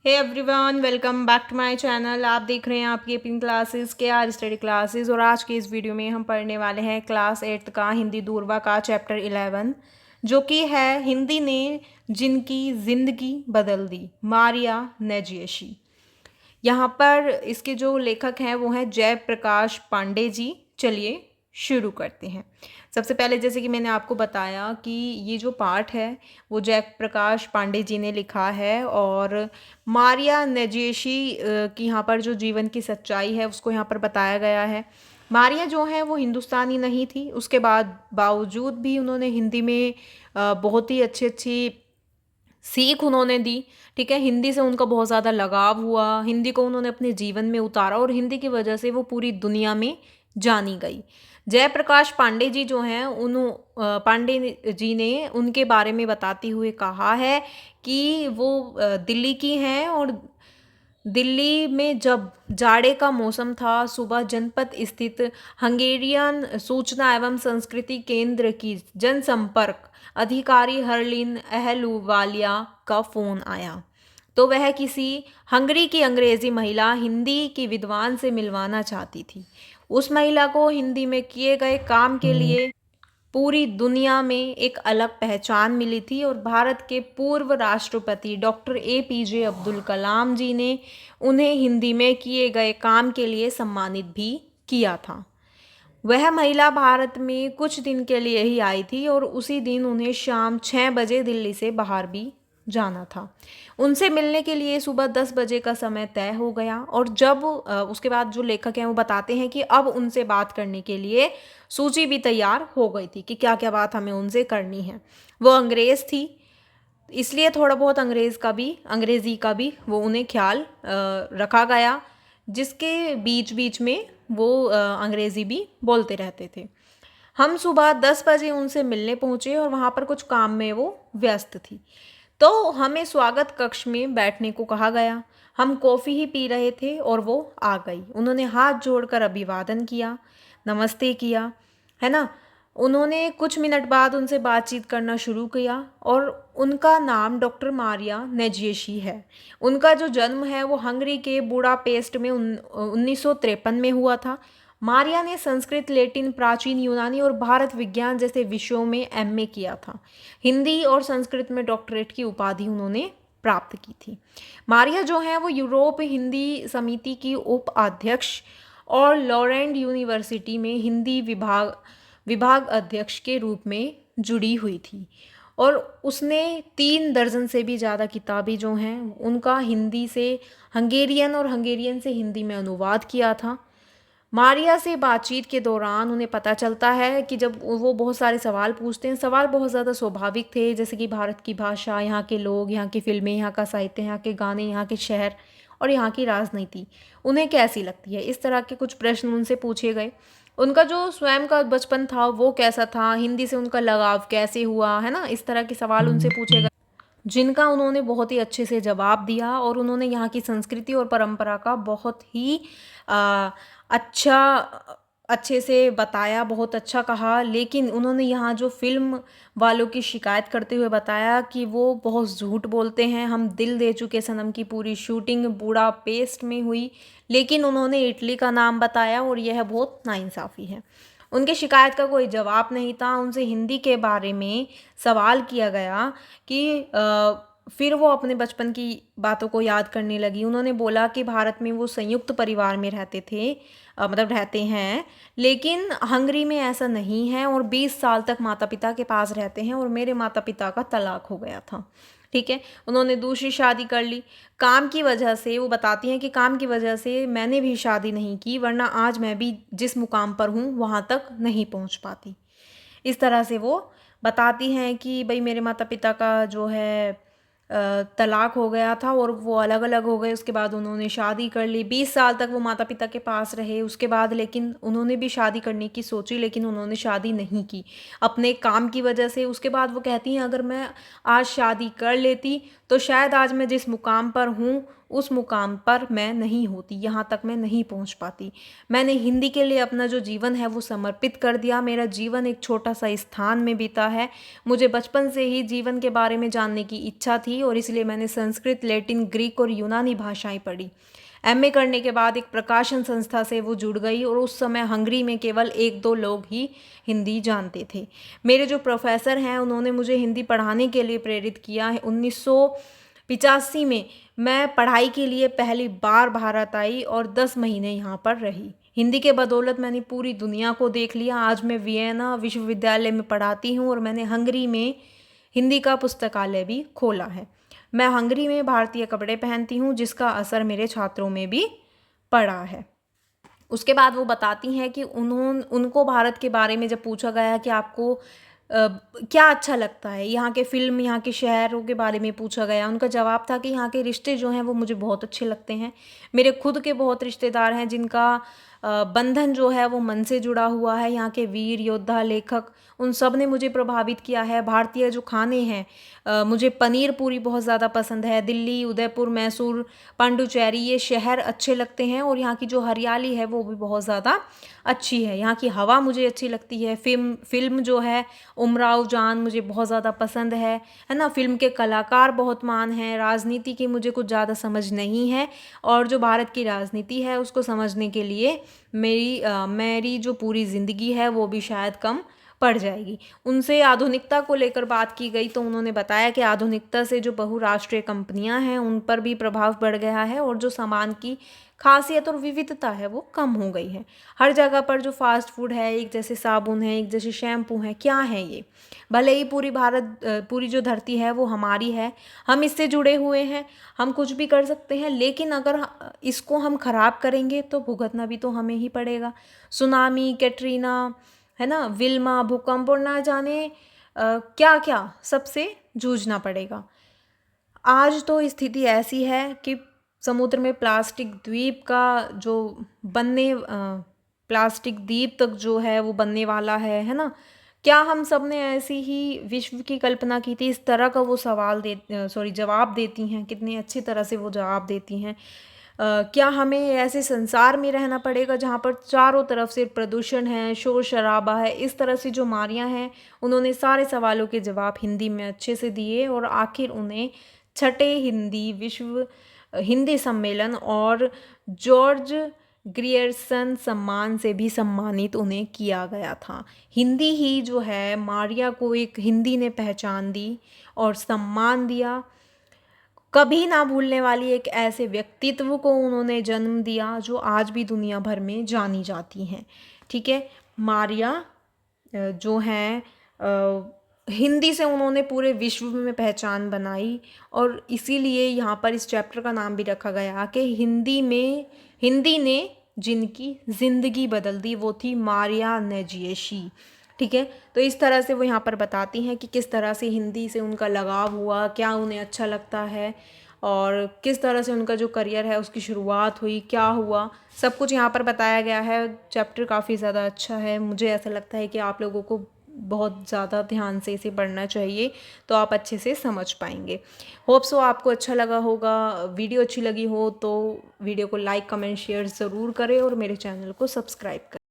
Hey everyone, welcome back to my channel. आप देख रहे हैं आपकी अपनी क्लासेस के आर स्टडी क्लासेस। और आज के इस वीडियो में हम पढ़ने वाले हैं क्लास 8 का हिंदी दूरवा का चैप्टर 11, जो कि है हिंदी ने जिनकी ज़िंदगी बदल दी, मारिया नेजियशी। यहाँ पर इसके जो लेखक हैं वो हैं जयप्रकाश पांडे जी। चलिए शुरू करते हैं। सबसे पहले जैसे कि मैंने आपको बताया कि ये जो पाठ है वो जयप्रकाश पांडे जी ने लिखा है, और मारिया नेजेशी की यहाँ पर जो जीवन की सच्चाई है उसको यहाँ पर बताया गया है। मारिया जो है वो हिंदुस्तानी नहीं थी, उसके बाद बावजूद भी उन्होंने हिंदी में बहुत ही अच्छी अच्छी सीख उन्होंने दी। ठीक है, हिंदी से उनका बहुत ज़्यादा लगाव हुआ, हिंदी को उन्होंने अपने जीवन में उतारा और हिंदी की वजह से वो पूरी दुनिया में जानी गई। जयप्रकाश पांडे जी जो हैं पांडे जी ने उनके बारे में बताते हुए कहा है कि वो दिल्ली की हैं, और दिल्ली में जब जाड़े का मौसम था, सुबह जनपद स्थित हंगेरियन सूचना एवं संस्कृति केंद्र की जनसंपर्क अधिकारी हरलिन अहलूवालिया का फ़ोन आया, तो वह किसी हंगरी की अंग्रेज़ी महिला हिंदी की विद्वान से मिलवाना चाहती थी। उस महिला को हिंदी में किए गए काम के लिए पूरी दुनिया में एक अलग पहचान मिली थी, और भारत के पूर्व राष्ट्रपति डॉक्टर APJ अब्दुल कलाम जी ने उन्हें हिंदी में किए गए काम के लिए सम्मानित भी किया था। वह महिला भारत में कुछ दिन के लिए ही आई थी, और उसी दिन उन्हें शाम 6 बजे दिल्ली से बाहर भी जाना था। उनसे मिलने के लिए सुबह 10 बजे का समय तय हो गया, और जब उसके बाद जो लेखक हैं वो बताते हैं कि अब उनसे बात करने के लिए सूची भी तैयार हो गई थी कि क्या क्या बात हमें उनसे करनी है। वो अंग्रेज़ थी, इसलिए थोड़ा बहुत अंग्रेज़ी का भी वो उन्हें ख्याल रखा गया, जिसके बीच बीच में वो अंग्रेज़ी भी बोलते रहते थे। हम सुबह 10 बजे उनसे मिलने पहुँचे, और वहाँ पर कुछ काम में वो व्यस्त थी, तो हमें स्वागत कक्ष में बैठने को कहा गया। हम कॉफ़ी ही पी रहे थे और वो आ गई। उन्होंने हाथ जोड़कर अभिवादन किया, नमस्ते किया, है ना। उन्होंने कुछ मिनट बाद उनसे बातचीत करना शुरू किया, और उनका नाम डॉक्टर मारिया नेजियशी है। उनका जो जन्म है वो हंगरी के बुडापेस्ट में 1953 में हुआ था। मारिया ने संस्कृत, लैटिन, प्राचीन यूनानी और भारत विज्ञान जैसे विषयों में MA किया था। हिंदी और संस्कृत में डॉक्टरेट की उपाधि उन्होंने प्राप्त की थी। मारिया जो है वो यूरोप हिंदी समिति की उपाध्यक्ष और लॉरेंट यूनिवर्सिटी में हिंदी विभाग अध्यक्ष के रूप में जुड़ी हुई थी, और उसने 3 दर्जन से भी ज़्यादा किताबें जो हैं उनका हिंदी से हंगेरियन और हंगेरियन से हिंदी में अनुवाद किया था। मारिया से बातचीत के दौरान उन्हें पता चलता है कि जब वो बहुत सारे सवाल पूछते हैं, सवाल बहुत ज़्यादा स्वाभाविक थे, जैसे कि भारत की भाषा, यहाँ के लोग, यहाँ की फ़िल्में, यहाँ का साहित्य, यहाँ के गाने, यहाँ के शहर और यहाँ की राजनीति उन्हें कैसी लगती है। इस तरह के कुछ प्रश्न उनसे पूछे गए। उनका जो स्वयं का बचपन था वो कैसा था, हिंदी से उनका लगाव कैसे हुआ, है ना, इस तरह के सवाल उनसे पूछे गए, जिनका उन्होंने बहुत ही अच्छे से जवाब दिया। और उन्होंने यहाँ की संस्कृति और परंपरा का बहुत ही अ, अच्छा अच्छे से बताया, बहुत अच्छा कहा। लेकिन उन्होंने यहाँ जो फ़िल्म वालों की शिकायत करते हुए बताया कि वो बहुत झूठ बोलते हैं। हम दिल दे चुके सनम की पूरी शूटिंग बुडापेस्ट में हुई, लेकिन उन्होंने इटली का नाम बताया, और यह बहुत नाइंसाफ़ी है। उनकी शिकायत का कोई जवाब नहीं था। उनसे हिंदी के बारे में सवाल किया गया कि फिर वो अपने बचपन की बातों को याद करने लगी। उन्होंने बोला कि भारत में वो संयुक्त परिवार में रहते थे, मतलब रहते हैं, लेकिन हंगरी में ऐसा नहीं है, और 20 साल तक माता पिता के पास रहते हैं, और मेरे माता पिता का तलाक हो गया था। ठीक है, उन्होंने दूसरी शादी कर ली काम की वजह से। वो बताती हैं कि काम की वजह से मैंने भी शादी नहीं की, वरना आज मैं भी जिस मुकाम पर हूँ वहाँ तक नहीं पहुँच पाती। इस तरह से वो बताती हैं कि भाई मेरे माता पिता का जो है तलाक हो गया था, और वो अलग अलग हो गए। उसके बाद उन्होंने शादी कर ली, 20 साल तक वो माता पिता के पास रहे। उसके बाद लेकिन उन्होंने भी शादी करने की सोची, लेकिन उन्होंने शादी नहीं की अपने काम की वजह से। उसके बाद वो कहती हैं अगर मैं आज शादी कर लेती तो शायद आज मैं जिस मुकाम पर हूँ उस मुकाम पर मैं नहीं होती, यहाँ तक मैं नहीं पहुँच पाती। मैंने हिंदी के लिए अपना जो जीवन है वो समर्पित कर दिया। मेरा जीवन एक छोटा सा स्थान में बीता है। मुझे बचपन से ही जीवन के बारे में जानने की इच्छा थी और इसलिए मैंने संस्कृत, लैटिन, ग्रीक और यूनानी भाषाएं पढ़ी। एमए करने के बाद एक प्रकाशन संस्था से वो जुड़ गई और उस समय हंगरी में केवल 1-2 लोग ही हिंदी जानते थे। मेरे जो प्रोफेसर हैं उन्होंने मुझे हिंदी पढ़ाने के लिए प्रेरित किया है। 1985 में मैं पढ़ाई के लिए पहली बार भारत आई और 10 महीने यहाँ पर रही। हिंदी के बदौलत मैंने पूरी दुनिया को देख लिया। आज मैं वियना विश्वविद्यालय में पढ़ाती हूँ और मैंने हंगरी में हिंदी का पुस्तकालय भी खोला है। मैं हंगरी में भारतीय कपड़े पहनती हूँ जिसका असर मेरे छात्रों में भी पड़ा है। उसके बाद वो बताती हैं कि उनको भारत के बारे में जब पूछा गया कि आपको क्या अच्छा लगता है, यहाँ के फ़िल्म, यहाँ के शहरों के बारे में पूछा गया। उनका जवाब था कि यहाँ के रिश्ते जो हैं वो मुझे बहुत अच्छे लगते हैं। मेरे खुद के बहुत रिश्तेदार हैं जिनका बंधन जो है वो मन से जुड़ा हुआ है। यहाँ के वीर योद्धा, लेखक, उन सब ने मुझे प्रभावित किया है। भारतीय जो खाने हैं, मुझे पनीर पूरी बहुत ज़्यादा पसंद है। दिल्ली, उदयपुर, मैसूर, पांडुचेरी ये शहर अच्छे लगते हैं और यहाँ की जो हरियाली है वो भी बहुत ज़्यादा अच्छी है। यहाँ की हवा मुझे अच्छी लगती है। फ़िल्म जो है उमराव जान मुझे बहुत ज़्यादा पसंद है ना। फ़िल्म के कलाकार बहुत महान हैं। राजनीति की मुझे कुछ ज़्यादा समझ नहीं है और जो भारत की राजनीति है उसको समझने के लिए मेरी जो पूरी ज़िंदगी है वो भी शायद कम पड़ जाएगी। उनसे आधुनिकता को लेकर बात की गई तो उन्होंने बताया कि आधुनिकता से जो बहुराष्ट्रीय कंपनियां हैं उन पर भी प्रभाव बढ़ गया है और जो सामान की खासियत और विविधता है वो कम हो गई है। हर जगह पर जो फास्ट फूड है, एक जैसे साबुन है, एक जैसे शैम्पू है, क्या है ये? भले ही पूरी जो धरती है वो हमारी है, हम इससे जुड़े हुए हैं, हम कुछ भी कर सकते हैं, लेकिन अगर इसको हम खराब करेंगे तो भुगतना भी तो हमें ही पड़ेगा। सुनामी, कैटरीना, है ना, विल्मा, भूकंप और ना जाने क्या क्या सबसे जूझना पड़ेगा। आज तो स्थिति ऐसी है कि समुद्र में प्लास्टिक द्वीप तक जो है वो बनने वाला है ना। क्या हम सब ने ऐसी ही विश्व की कल्पना की थी? इस तरह का वो जवाब देती हैं, कितनी अच्छी तरह से वो जवाब देती हैं। क्या हमें ऐसे संसार में रहना पड़ेगा जहाँ पर चारों तरफ से प्रदूषण है, शोर शराबा है? इस तरह से जो मारियाँ हैं, उन्होंने सारे सवालों के जवाब हिंदी में अच्छे से दिए और आखिर उन्हें छठे विश्व हिंदी सम्मेलन और जॉर्ज ग्रियर्सन सम्मान से भी सम्मानित उन्हें किया गया था। हिंदी ही जो है मारिया को एक हिंदी ने पहचान दी और सम्मान दिया। कभी ना भूलने वाली एक ऐसे व्यक्तित्व को उन्होंने जन्म दिया जो आज भी दुनिया भर में जानी जाती हैं। ठीक है, मारिया जो हैं हिंदी से उन्होंने पूरे विश्व में पहचान बनाई और इसीलिए यहाँ पर इस चैप्टर का नाम भी रखा गया कि हिंदी ने जिनकी ज़िंदगी बदल दी वो थी मारिया नेजियेशी। ठीक है, तो इस तरह से वो यहाँ पर बताती हैं कि किस तरह से हिंदी से उनका लगाव हुआ, क्या उन्हें अच्छा लगता है और किस तरह से उनका जो करियर है उसकी शुरुआत हुई, क्या हुआ, सब कुछ यहाँ पर बताया गया है। चैप्टर काफ़ी ज़्यादा अच्छा है। मुझे ऐसा लगता है कि आप लोगों को बहुत ज़्यादा ध्यान से इसे पढ़ना चाहिए तो आप अच्छे से समझ पाएंगे। होप सो आपको अच्छा लगा होगा। वीडियो अच्छी लगी हो तो वीडियो को लाइक, कमेंट, शेयर ज़रूर करें और मेरे चैनल को सब्सक्राइब करें।